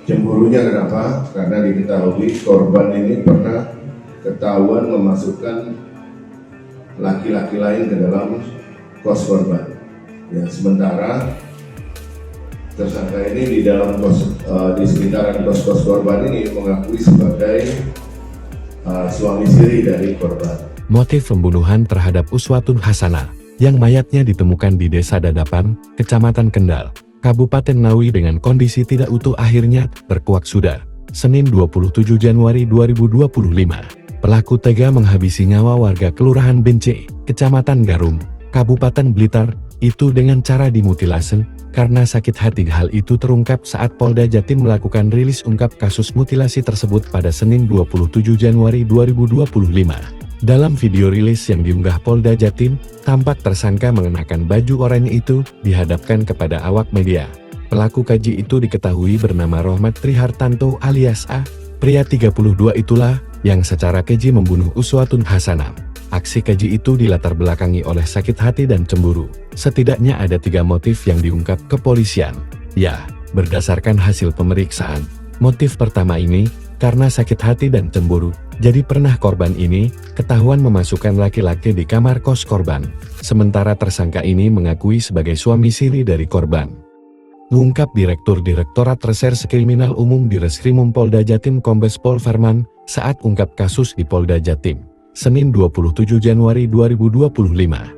Cemburunya kenapa? Karena diketahui korban ini pernah ketahuan memasukkan laki-laki lain ke dalam kos korban. Ya, sementara tersangka ini di dalam di sekitaran kos korban ini mengakui sebagai suami siri dari korban. Motif pembunuhan terhadap Uswatun Hasanah yang mayatnya ditemukan di Desa Dadapan, Kecamatan Kendal, Kabupaten Ngawi dengan kondisi tidak utuh akhirnya terkuak sudah. Senin 27 Januari 2025, pelaku tega menghabisi nyawa warga Kelurahan Bence, Kecamatan Garum, Kabupaten Blitar, itu dengan cara dimutilasi. Karena sakit hati, hal itu terungkap saat Polda Jatim melakukan rilis ungkap kasus mutilasi tersebut pada Senin 27 Januari 2025. Dalam video rilis yang diunggah Polda Jatim, tampak tersangka mengenakan baju oranye itu dihadapkan kepada awak media. Pelaku keji itu diketahui bernama Rohmat Trihartanto alias A, pria 32 itulah yang secara keji membunuh Uswatun Hasanah. Aksi keji itu dilatar belakangi oleh sakit hati dan cemburu. Setidaknya ada 3 motif yang diungkap kepolisian. Ya, berdasarkan hasil pemeriksaan, motif pertama ini karena sakit hati dan cemburu. Jadi pernah korban ini ketahuan memasukkan laki-laki di kamar kos korban. Sementara tersangka ini mengakui sebagai suami siri dari korban. Ungkap Direktur Direktorat Reserse Kriminal Umum di Reskrimum Polda Jatim Kombes Pol Farman saat ungkap kasus di Polda Jatim. Senin 27 Januari 2025.